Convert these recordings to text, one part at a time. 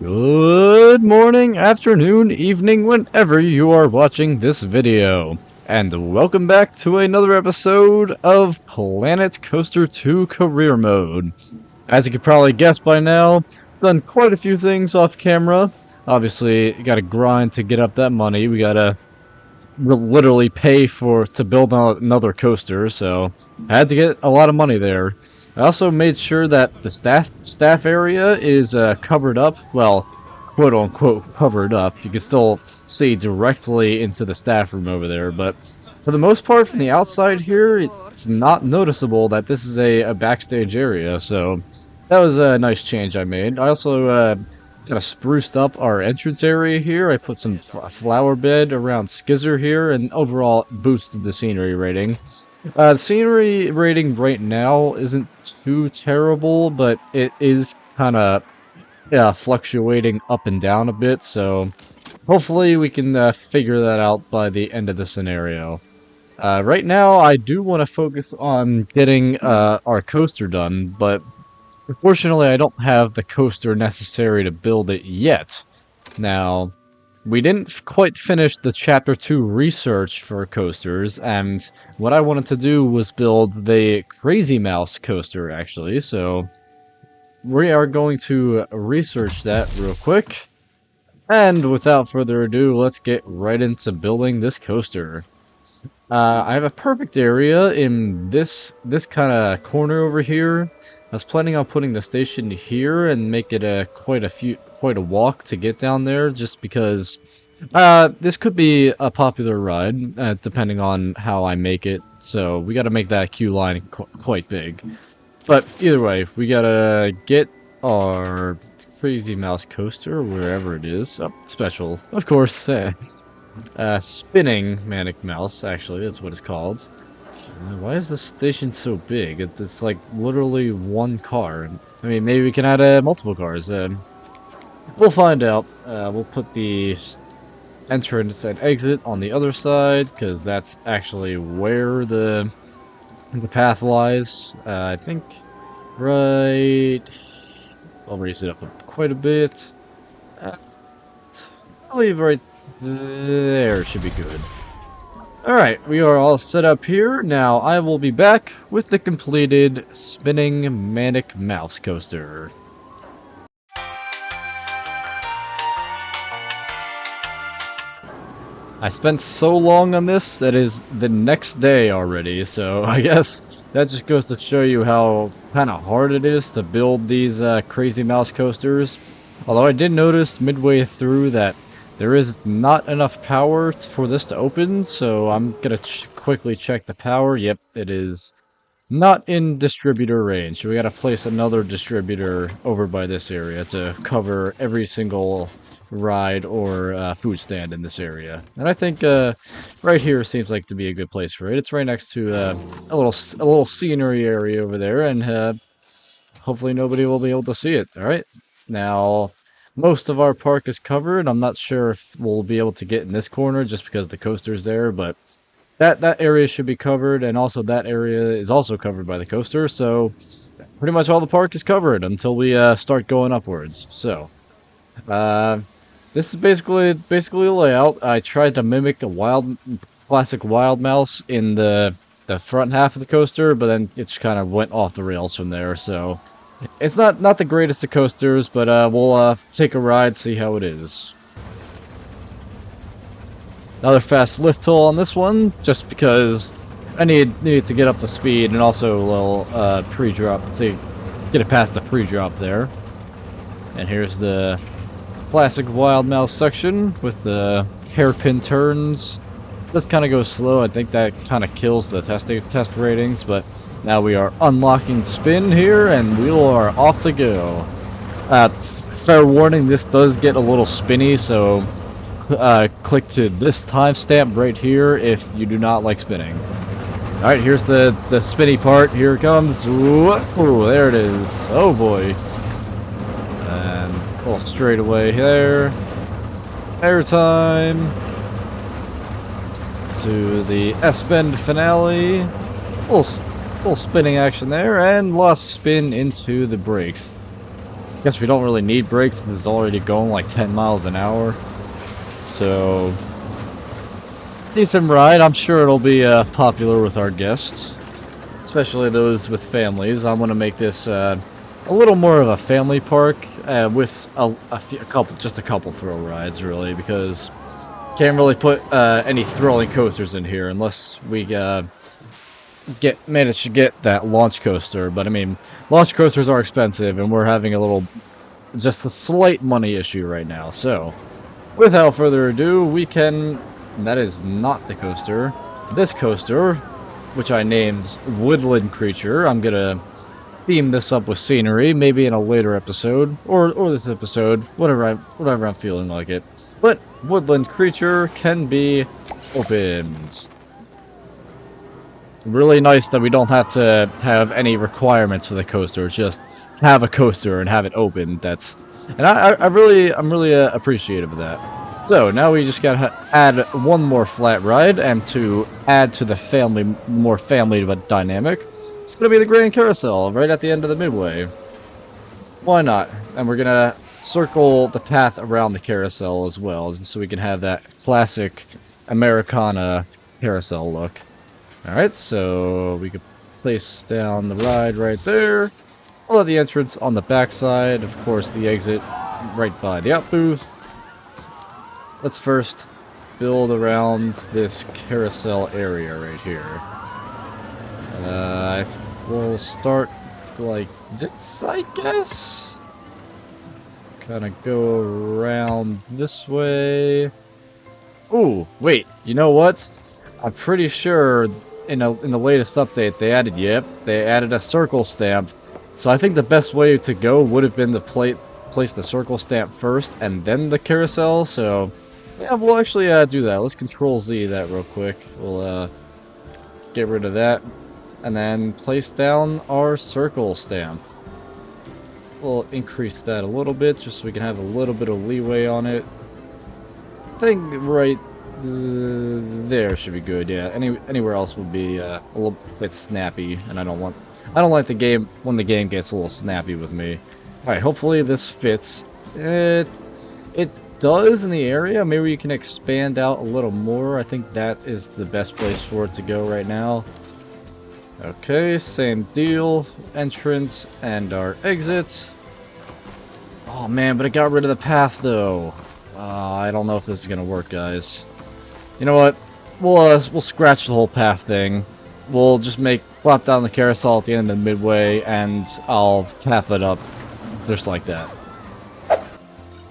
Good morning, afternoon, evening, whenever you are watching this video. And welcome back to another episode of Planet Coaster 2 Career Mode. As you could probably guess by now, done quite a few things off camera. Obviously, you gotta grind to get up that money. We gotta literally pay to build another coaster, so I had to get a lot of money there. I also made sure that the staff area is covered up, well, quote unquote covered up. You can still see directly into the staff room over there, but for the most part, from the outside here, it's not noticeable that this is a backstage area. So that was a nice change I made. I also kind of spruced up our entrance area here. I put some flower bed around Skizzer here, and overall boosted the scenery rating. The scenery rating right now isn't too terrible, but it is kind of fluctuating up and down a bit, so hopefully we can figure that out by the end of the scenario. Right now, I do want to focus on getting our coaster done, but unfortunately, I don't have the coaster necessary to build it yet. Now, we didn't quite finish the Chapter 2 research for coasters, and what I wanted to do was build the Crazy Mouse coaster, actually, so we are going to research that real quick. And without further ado, let's get right into building this coaster. I have a perfect area in this kind of corner over here. I was planning on putting the station here and make it quite a walk to get down there, just because this could be a popular ride, depending on how I make it. So we got to make that queue line quite big. But either way, we gotta get our Crazy Mouse coaster wherever it is. Oh, special, of course. Spinning Manic Mouse, actually, that's what it's called. Why is this station so big? It's like literally one car. I mean, maybe we can add multiple cars. We'll find out. We'll put the entrance and exit on the other side, because that's actually where the path lies. I think right... I'll raise it up quite a bit. I believe right there should be good. Alright, we are all set up here. Now I will be back with the completed Spinning Manic Mouse coaster. I spent so long on this that is the next day already, so I guess that just goes to show you how kind of hard it is to build these Crazy Mouse coasters. Although I did notice midway through that there is not enough power for this to open, so I'm gonna quickly check the power. Yep, it is not in distributor range. We gotta place another distributor over by this area to cover every single ride or food stand in this area. And I think right here seems like to be a good place for it. It's right next to a little scenery area over there, and hopefully nobody will be able to see it. All right, now most of our park is covered. I'm not sure if we'll be able to get in this corner just because the coaster's there, but that area should be covered, and also that area is also covered by the coaster. So pretty much all the park is covered until we start going upwards. So this is basically the layout. I tried to mimic a classic Wild Mouse in the front half of the coaster, but then it just kind of went off the rails from there. So it's not the greatest of coasters, but we'll take a ride, see how it is. Another fast lift tool on this one, just because I needed to get up to speed, and also a little pre-drop to get it past the pre-drop there. And here's the classic Wild Mouse section with the hairpin turns. This kind of goes slow. I think that kind of kills the test ratings, but now we are unlocking spin here, and we are off to go. Fair warning, this does get a little spinny, so click to this timestamp right here if you do not like spinning. Alright, here's the spinny part. Here it comes. Ooh, there it is. Oh boy. And pull straight away there. Airtime. To the S-Bend finale. Little spinning action there, and lost spin into the brakes. guess we don't really need brakes. It's already going like 10 miles an hour. So, decent ride. I'm sure it'll be popular with our guests, especially those with families. I want to make this a little more of a family park with just a couple thrill rides, really, because can't really put any thrilling coasters in here unless we manage to get that launch coaster. But I mean, launch coasters are expensive, and we're having just a slight money issue right now. So, without further ado, that is not the coaster. This coaster, which I named Woodland Creature, I'm gonna theme this up with scenery, maybe in a later episode, or this episode, whatever I'm feeling like it. But Woodland Creature can be opened. Really nice that we don't have to have any requirements for the coaster, just have a coaster and have it open. I'm really appreciative of that. So now we just gotta add one more flat ride, and to add to the more family dynamic, it's gonna be the Grand Carousel right at the end of the midway. Why not? And we're gonna circle the path around the carousel as well, so we can have that classic Americana carousel look. Alright, so we could place down the ride right there. We'll have the entrance on the back side, of course the exit right by the out booth. Let's first build around this carousel area right here. We'll start like this, I guess? Kind of go around this way. Ooh, wait, you know what? I'm pretty sure in the latest update they added a circle stamp. So I think the best way to go would have been to place the circle stamp first and then the carousel. So yeah, we'll actually do that. Let's Control Z that real quick. We'll get rid of that and then place down our circle stamp. We'll increase that a little bit just so we can have a little bit of leeway on it. I think right there should be good. Yeah, anywhere else would be a little bit snappy, and I don't like the game when the game gets a little snappy with me. All right, hopefully this fits. It does in the area. Maybe you can expand out a little more. I think that is the best place for it to go right now. Okay, same deal. Entrance and our exit. Oh man, but it got rid of the path though. I don't know if this is gonna work, guys. You know what? We'll scratch the whole path thing. We'll just plop down the carousel at the end of the midway, and I'll path it up just like that.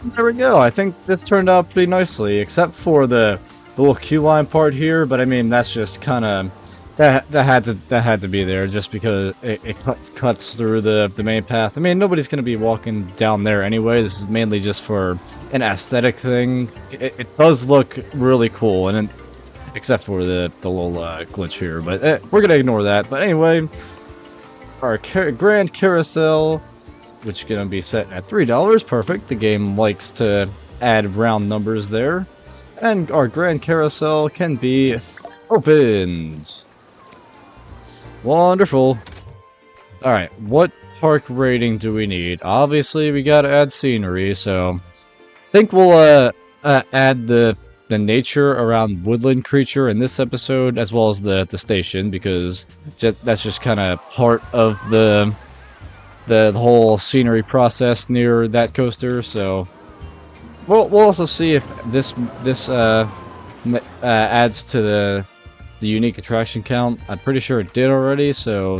There we go. I think this turned out pretty nicely, except for the little queue line part here. But I mean, that's just kind of that had to be there just because it cuts through the main path. I mean, nobody's gonna be walking down there anyway. This is mainly just for an aesthetic thing. It does look really cool, and except for the little glitch here, but we're gonna ignore that. But anyway, our Grand Carousel, which is gonna be set at $3. Perfect. The game likes to add round numbers there, and our Grand Carousel can be opened. Wonderful. Alright, what park rating do we need? Obviously, we gotta add scenery, so I think we'll add the nature around Woodland Creature in this episode, as well as the station, because that's just kind of part of the whole scenery process near that coaster. So we'll also see if this adds to the unique attraction count. I'm pretty sure it did already, so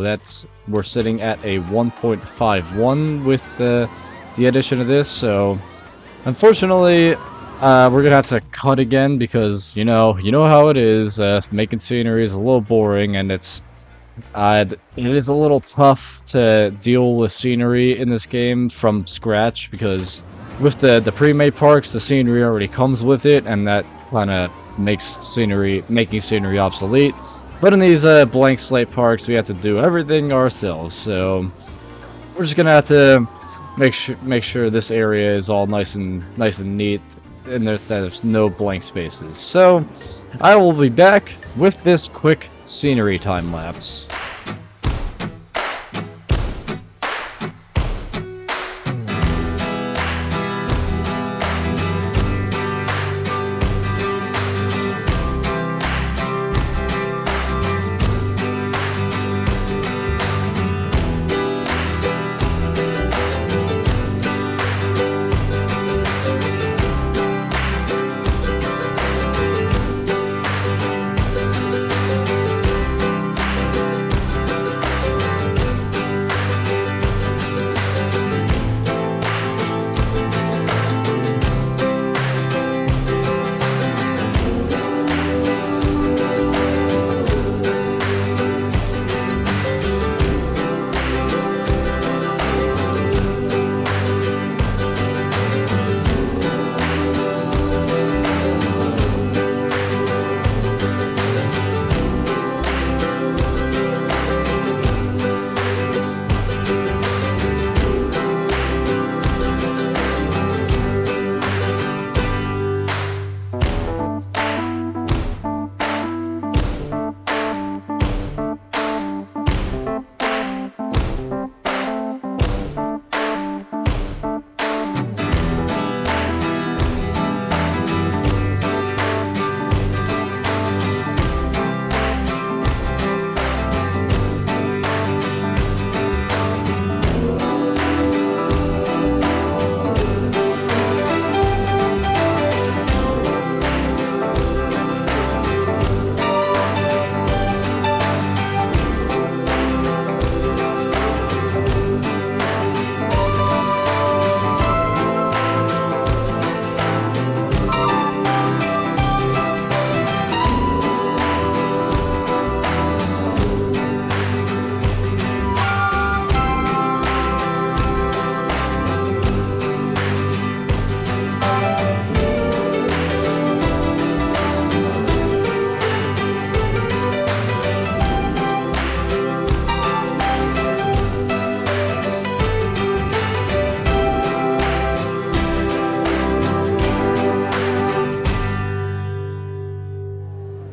we're sitting at a 1.51 with the addition of this. So unfortunately, we're gonna have to cut again because you know how it is. Making scenery is a little boring, and it is a little tough to deal with scenery in this game from scratch, because with the pre-made parks, the scenery already comes with it, and that kind of makes making scenery obsolete. But in these blank slate parks, we have to do everything ourselves. So we're just gonna have to make sure this area is all nice and neat, and there's no blank spaces. So I will be back with this quick scenery time lapse.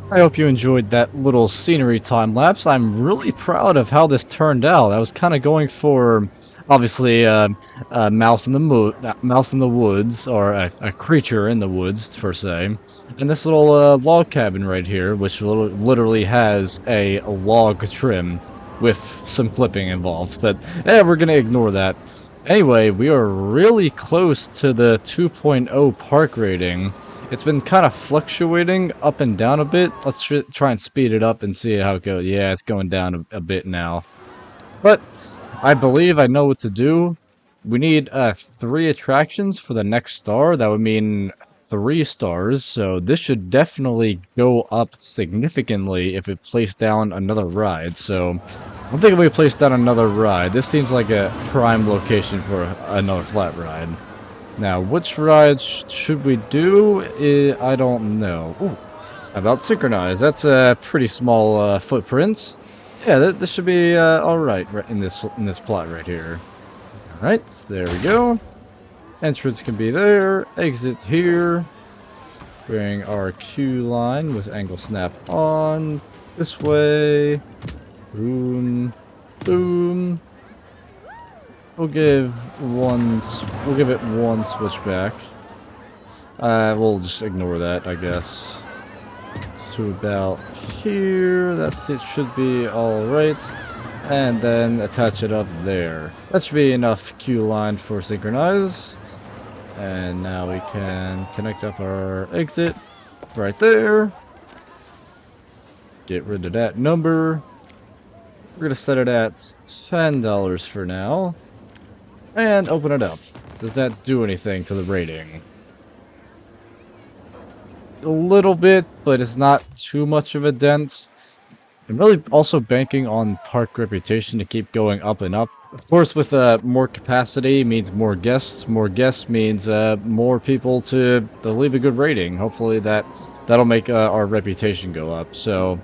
I hope you enjoyed that little scenery time lapse. I'm really proud of how this turned out. I was kind of going for, obviously, mouse in the mouse in the woods, or a creature in the woods per se, and this little log cabin right here, which literally has a log trim with some clipping involved. But we're gonna ignore that. Anyway, we are really close to the 2.0 park rating. It's been kind of fluctuating up and down a bit. Let's try and speed it up and see how it goes. Yeah, it's going down a bit now. But I believe I know what to do. We need 3 attractions for the next star. That would mean 3 stars. So this should definitely go up significantly if it placed down another ride. So I'm thinking we place down another ride. This seems like a prime location for another flat ride. Now, which rides should we do? I don't know. Ooh, how about synchronize? That's a pretty small footprint. Yeah, this should be all right in this plot right here. All right, there we go. Entrance can be there. Exit here. Bring our queue line with angle snap on. This way. Boom. Boom. We'll give it one switchback. We'll just ignore that, I guess. To about here. That's it. Should be all right. And then attach it up there. That should be enough queue line for synchronize. And now we can connect up our exit right there. Get rid of that number. We're gonna set it at $10 for now. And open it up. Does that do anything to the rating? A little bit, but it's not too much of a dent. I'm really also banking on park reputation to keep going up and up. Of course, with more capacity means more guests. More guests means more people to leave a good rating. Hopefully that'll make our reputation go up. So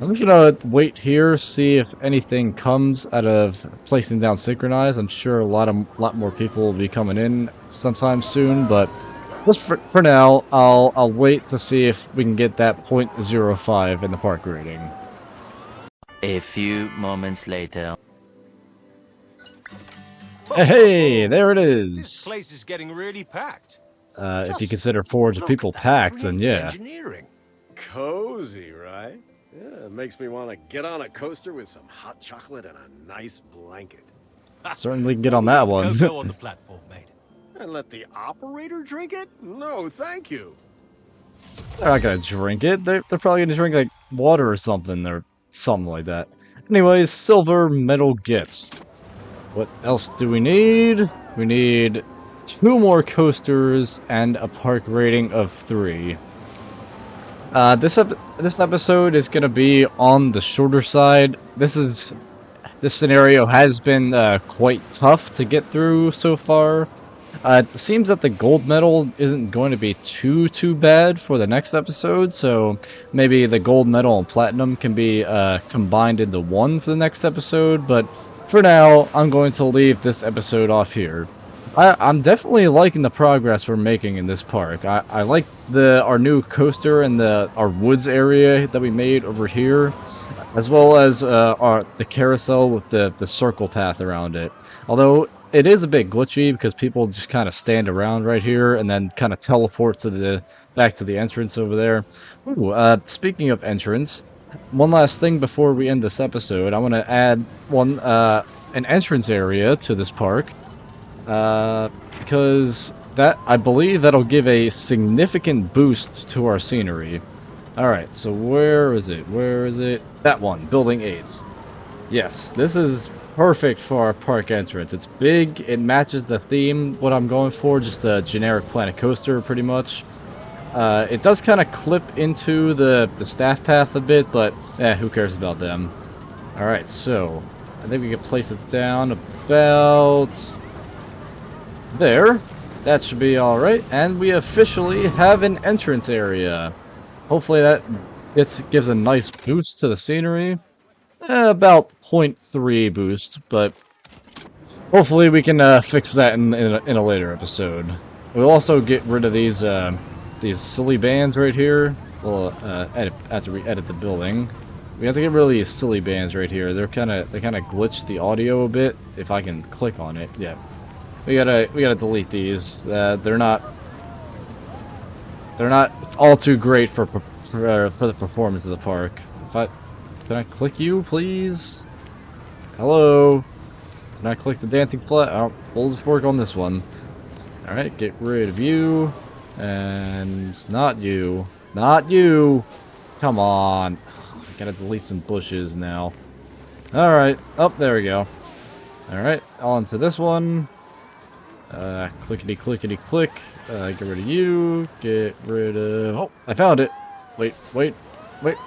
I'm gonna wait here, see if anything comes out of placing down synchronize. I'm sure a lot more people will be coming in sometime soon, but just for now, I'll wait to see if we can get that 0.05 in the park rating. A few moments later. Hey, there it is. This place is getting really packed. If you consider 400 people packed, then yeah. Engineering. Cozy, right? Yeah, it makes me want to get on a coaster with some hot chocolate and a nice blanket. Certainly can get on that one. Go on the platform, mate. And let the operator drink it? No, thank you. They're not gonna drink it. They're probably gonna drink like water or something like that. Anyways, silver medal gets. What else do we need? We need 2 more coasters and a park rating of 3. This episode is gonna be on the shorter side. This scenario has been quite tough to get through so far. It seems that the gold medal isn't going to be too bad for the next episode, so maybe the gold medal and platinum can be combined into one for the next episode, but for now, I'm going to leave this episode off here. I'm definitely liking the progress we're making in this park. I like our new coaster and our woods area that we made over here, as well as the carousel with the circle path around it. Although it is a bit glitchy because people just kind of stand around right here and then kind of teleport back to the entrance over there. Ooh, speaking of entrance, one last thing before we end this episode, I want to add an entrance area to this park. Because I believe that'll give a significant boost to our scenery. Alright, so where is it? Where is it? That one, building 8. Yes, this is perfect for our park entrance. It's big, it matches the theme, what I'm going for, just a generic Planet Coaster, pretty much. It does kind of clip into the staff path a bit, but who cares about them? Alright, so I think we can place it down about there. That should be alright, and we officially have an entrance area. Hopefully that gives a nice boost to the scenery. About 0.3 boost, but hopefully we can fix that in a later episode. We'll also get rid of these these silly bands right here. Well, have to re-edit the building. We have to get rid of these silly bands right here. They kind of glitch the audio a bit. If I can click on it, yeah. We gotta delete these. They're not all too great for the performance of the park. Can I click you, please? Hello. Can I click the dancing flag? Oh, we'll just work on this one. All right, get rid of you, and not you, not you. Come on. I gotta delete some bushes now. All right. Oh, there we go. All right, on to this one. Clickety clickety click. Get rid of you. Get rid of. Oh, I found it. Wait.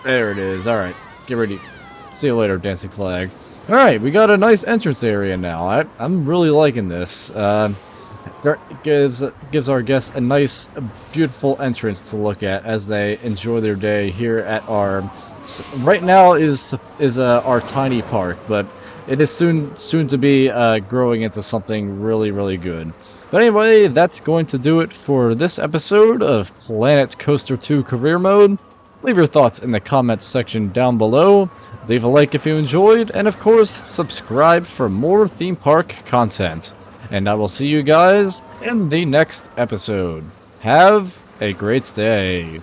There it is. All right. Get rid of you. See you later, dancing flag. All right, we got a nice entrance area now. I'm really liking this. It gives our guests a nice, beautiful entrance to look at as they enjoy their day here at our. Right now is our tiny park, but it is soon to be growing into something really good. But anyway, that's going to do it for this episode of Planet Coaster 2 Career Mode. Leave your thoughts in the comments section down below. Leave a like if you enjoyed, and of course, subscribe for more theme park content. And I will see you guys in the next episode. Have a great day.